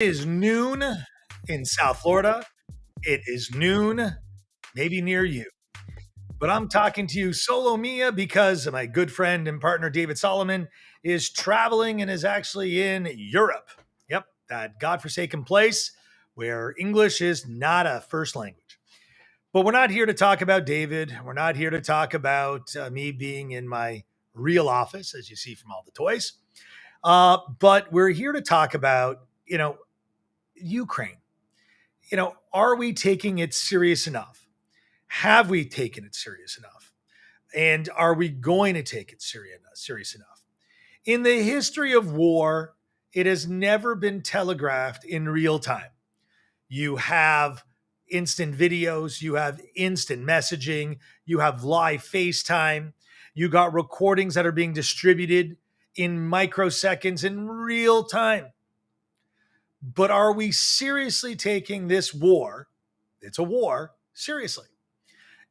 It is noon in South Florida. It is noon, maybe near you. But I'm talking to you solo mia because my good friend and partner David Solomon is traveling and is actually in Europe. Yep, that godforsaken place where English is not a first language. But we're not here to talk about David. We're not here to talk about me being in my real office, as you see from all the toys. But we're here to talk about, Ukraine. Are we taking it serious enough? Have we taken it serious enough? And are we going to take it serious enough? In the history of war, it has never been telegraphed in real time. You have instant videos, you have instant messaging, you have live FaceTime, you got recordings that are being distributed in microseconds in real time. But are we seriously taking this war? It's a war, seriously.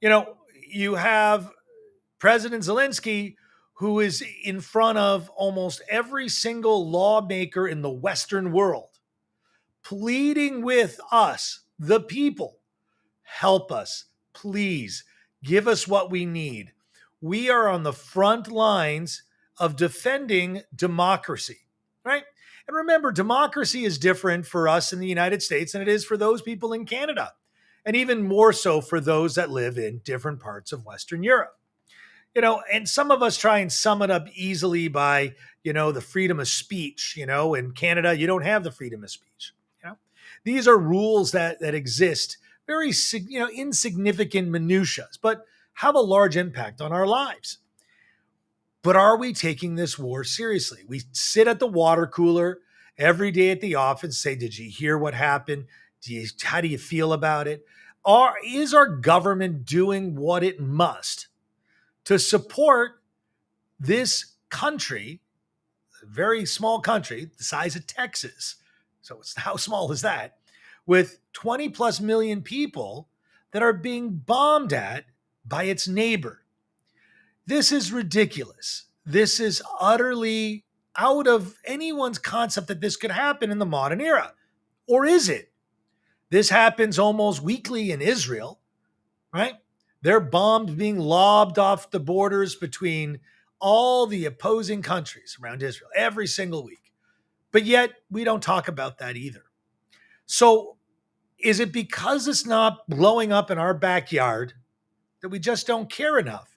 You have President Zelensky, who is in front of almost every single lawmaker in the Western world, pleading with us, the people, help us, please, give us what we need. We are on the front lines of defending democracy, right? And remember, democracy is different for us in the United States than it is for those people in Canada, and even more so for those that live in different parts of Western Europe. And some of us try and sum it up easily by, the freedom of speech. In Canada, you don't have the freedom of speech. These are rules that exist, very, insignificant minutiae, but have a large impact on our lives. But are we taking this war seriously? We sit at the water cooler every day at the office and say, did you hear what happened? How do you feel about it? Is our government doing what it must to support this country, a very small country, the size of Texas? So how small is that? With 20 plus million people that are being bombed at by its neighbor. This is ridiculous. This is utterly out of anyone's concept that this could happen in the modern era. Or is it? This happens almost weekly in Israel, right? They're bombs being lobbed off the borders between all the opposing countries around Israel every single week. But yet we don't talk about that either. So is it because it's not blowing up in our backyard that we just don't care enough?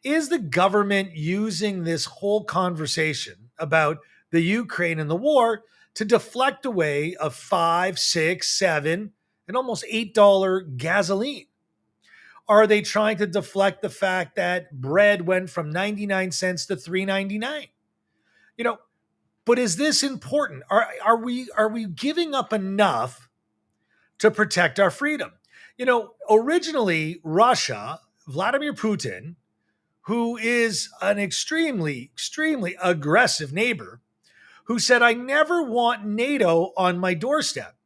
Is the government using this whole conversation about the Ukraine and the war to deflect away of $5, $6, $7, and almost $8 gasoline? Are they trying to deflect the fact that bread went from 99 cents to $3.99? But is this important? Are we giving up enough to protect our freedom? Originally Russia, Vladimir Putin, who is an extremely, extremely aggressive neighbor, who said, I never want NATO on my doorstep.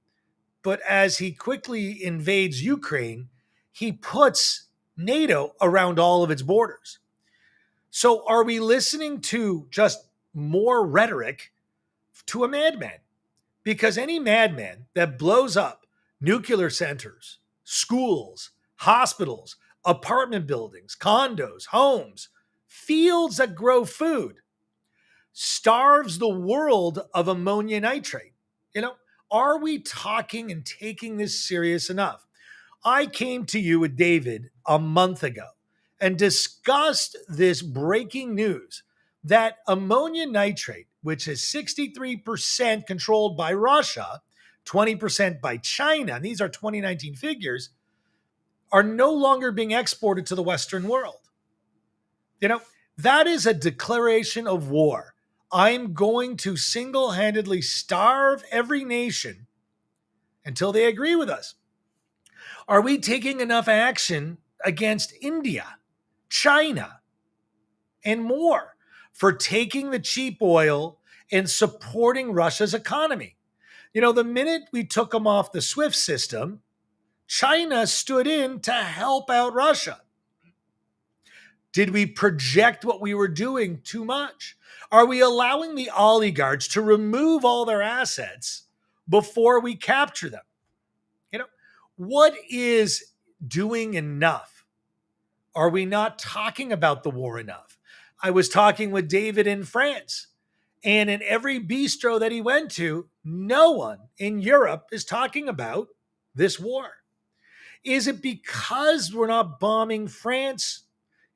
But as he quickly invades Ukraine, he puts NATO around all of its borders. So are we listening to just more rhetoric to a madman? Because any madman that blows up nuclear centers, schools, hospitals, apartment buildings, condos, homes, fields that grow food, starves the world of ammonia nitrate. Are we talking and taking this serious enough? I came to you with David a month ago and discussed this breaking news that ammonia nitrate, which is 63% controlled by Russia, 20% by China, and these are 2019 figures, are no longer being exported to the Western world. That is a declaration of war. I'm going to single-handedly starve every nation until they agree with us. Are we taking enough action against India, China, and more for taking the cheap oil and supporting Russia's economy? The minute we took them off the SWIFT system, China stood in to help out Russia. Did we project what we were doing too much? Are we allowing the oligarchs to remove all their assets before we capture them. You know, what is doing enough? Are we not talking about the war enough? I was talking with David in France, and in every bistro that he went to, no one in Europe is talking about this war. Is it because we're not bombing France?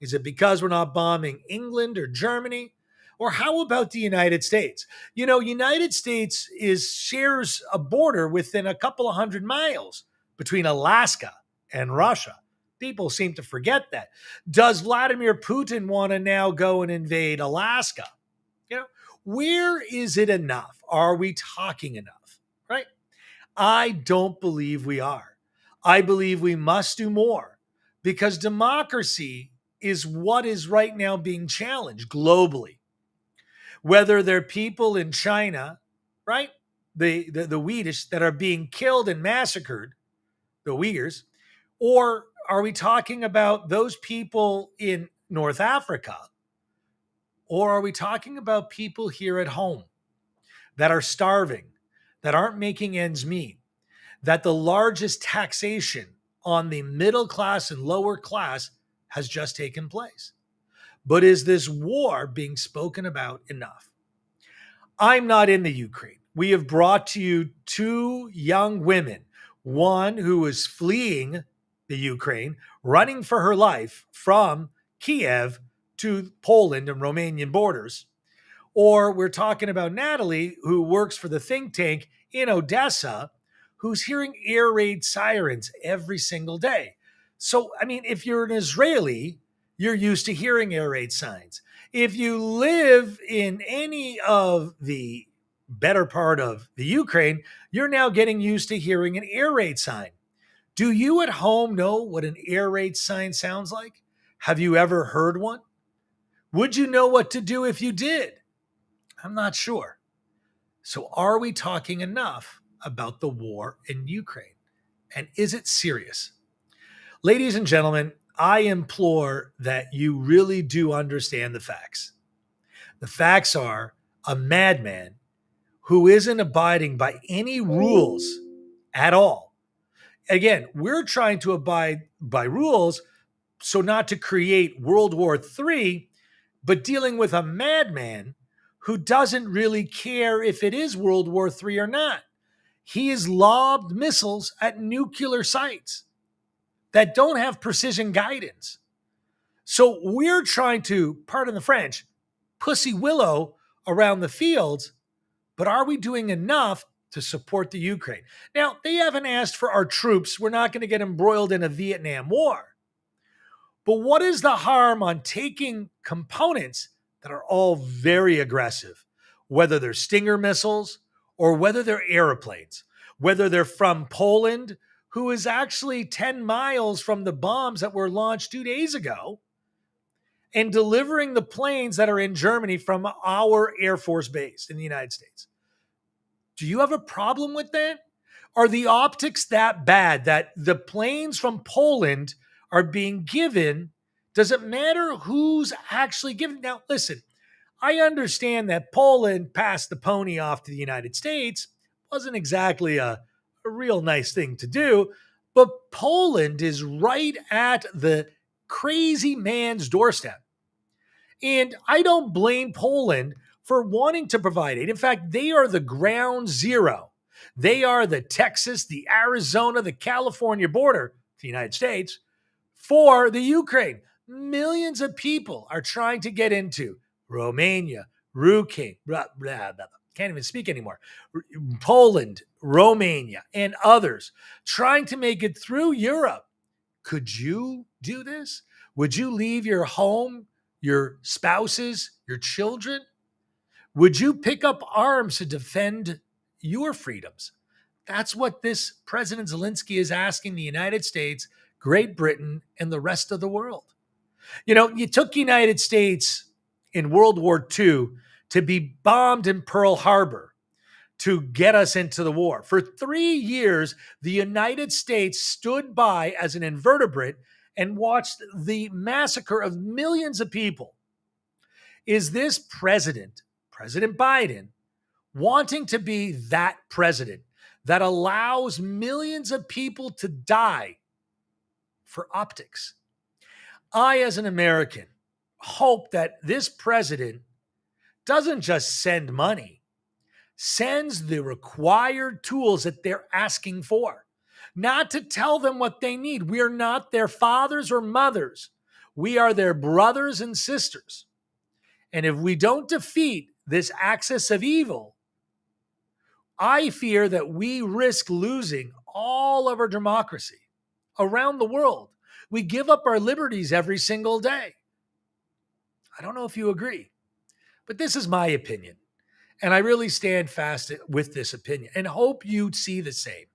Is it because we're not bombing England or Germany? Or how about the United States? United States is shares a border within a couple of 100 miles between Alaska and Russia. People seem to forget that. Does Vladimir Putin want to now go and invade Alaska? You know, where is it enough? Are we talking enough? Right? I don't believe we are. I believe we must do more because democracy is what is right now being challenged globally. Whether they're people in China, right? The Uyghurs that are being killed and massacred, the Uyghurs, or are we talking about those people in North Africa? Or are we talking about people here at home that are starving, that aren't making ends meet, that the largest taxation on the middle class and lower class has just taken place? But is this war being spoken about enough? I'm not in the Ukraine. We have brought to you two young women, one who is fleeing the Ukraine, running for her life from Kiev to Poland and Romanian borders. Or we're talking about Natalie, who works for the think tank in Odessa, who's hearing air raid sirens every single day. So, I mean, if you're an Israeli, you're used to hearing air raid signs. If you live in any of the better part of the Ukraine, you're now getting used to hearing an air raid sign. Do you at home know what an air raid sign sounds like? Have you ever heard one? Would you know what to do if you did? I'm not sure. So, are we talking enough about the war in Ukraine? And is it serious? Ladies and gentlemen, I implore that you really do understand the facts. The facts are a madman who isn't abiding by any rules at all. Again, we're trying to abide by rules so not to create World War III, but dealing with a madman who doesn't really care if it is World War III or not. He has lobbed missiles at nuclear sites that don't have precision guidance. So we're trying to, pardon the French, pussy willow around the fields, but are we doing enough to support the Ukraine? Now, they haven't asked for our troops. We're not going to get embroiled in a Vietnam War. But what is the harm on taking components that are all very aggressive, whether they're Stinger missiles or whether they're airplanes, whether they're from Poland, who is actually 10 miles from the bombs that were launched 2 days ago, and delivering the planes that are in Germany from our Air Force base in the United States? Do you have a problem with that? Are the optics that bad that the planes from Poland are being given? Does it matter who's actually given? Now, listen, I understand that Poland passed the pony off to the United States. Wasn't exactly a real nice thing to do, but Poland is right at the crazy man's doorstep. And I don't blame Poland for wanting to provide aid. In fact, they are the ground zero. They are the Texas, the Arizona, the California border, the United States, for the Ukraine. Millions of people are trying to get into Romania, Ukraine, can't even speak anymore, Poland, Romania, and others trying to make it through Europe. Could you do this? Would you leave your home, your spouses, your children? Would you pick up arms to defend your freedoms? That's what this President Zelensky is asking the United States, Great Britain, and the rest of the world. You took United States in World War II to be bombed in Pearl Harbor to get us into the war. For 3 years, the United States stood by as an invertebrate and watched the massacre of millions of people. Is this President Biden, wanting to be that president, that allows millions of people to die for optics. I, as an American, hope that this president doesn't just send money, sends the required tools that they're asking for, not to tell them what they need. We are not their fathers or mothers. We are their brothers and sisters. And if we don't defeat this axis of evil, I fear that we risk losing all of our democracy around the world. We give up our liberties every single day. I don't know if you agree, but this is my opinion. And I really stand fast with this opinion and hope you see the same.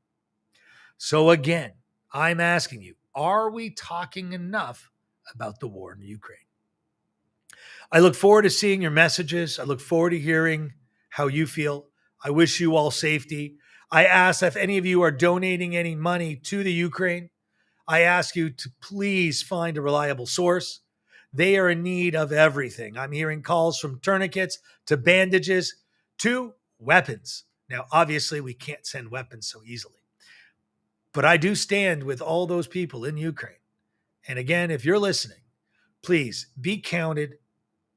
So again, I'm asking you, are we talking enough about the war in Ukraine? I look forward to seeing your messages. I look forward to hearing how you feel. I wish you all safety. I ask if any of you are donating any money to the Ukraine, I ask you to please find a reliable source. They are in need of everything. I'm hearing calls from tourniquets to bandages to weapons. Now, obviously, we can't send weapons so easily, but I do stand with all those people in Ukraine. And again, if you're listening, please be counted.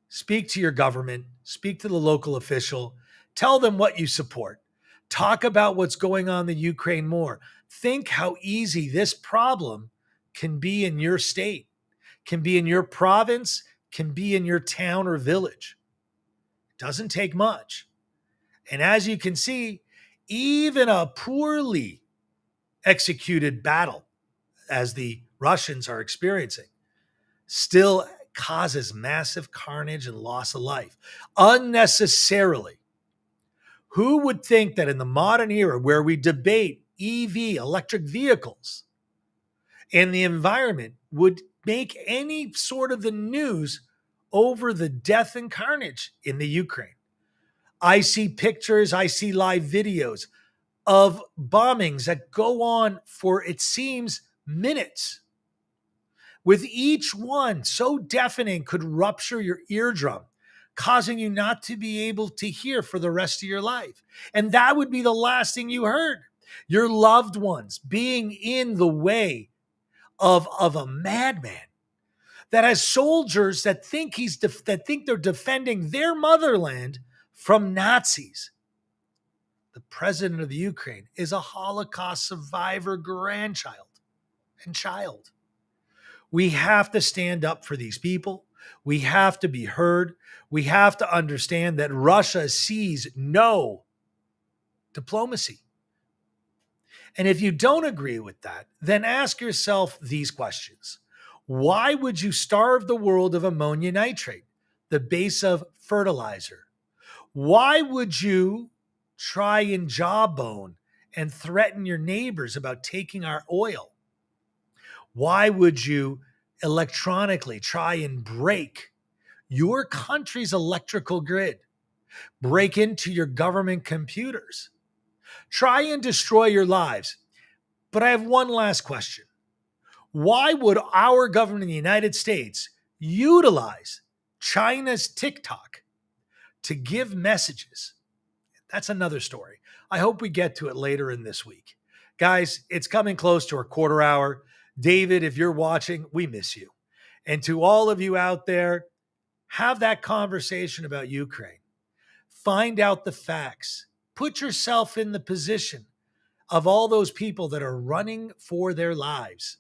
Speak to your government, speak to the local official, tell them what you support. Talk about what's going on in the Ukraine more. Think how easy this problem can be in your state, can be in your province, can be in your town or village. It doesn't take much. And as you can see, even a poorly executed battle, as the Russians are experiencing, still causes massive carnage and loss of life unnecessarily. Who would think that in the modern era where we debate EV, electric vehicles, and the environment would make any sort of the news over the death and carnage in the Ukraine? I see pictures, I see live videos of bombings that go on for, it seems, minutes, with each one so deafening could rupture your eardrum, causing you not to be able to hear for the rest of your life. And that would be the last thing you heard. Your loved ones being in the way of a madman that has soldiers that think that think they're defending their motherland from Nazis. The president of the Ukraine is a Holocaust survivor grandchild and child. We have to stand up for these people. We have to be heard. We have to understand that Russia sees no diplomacy. And if you don't agree with that, then ask yourself these questions. Why would you starve the world of ammonium nitrate, the base of fertilizer? Why would you try and jawbone and threaten your neighbors about taking our oil? Why would you electronically try and break your country's electrical grid, break into your government computers, try and destroy your lives? But I have one last question. Why would our government in the United States utilize China's TikTok to give messages? That's another story. I hope we get to it later in this week. Guys, it's coming close to our quarter hour. David, if you're watching, we miss you. And to all of you out there, have that conversation about Ukraine. Find out the facts. Put yourself in the position of all those people that are running for their lives.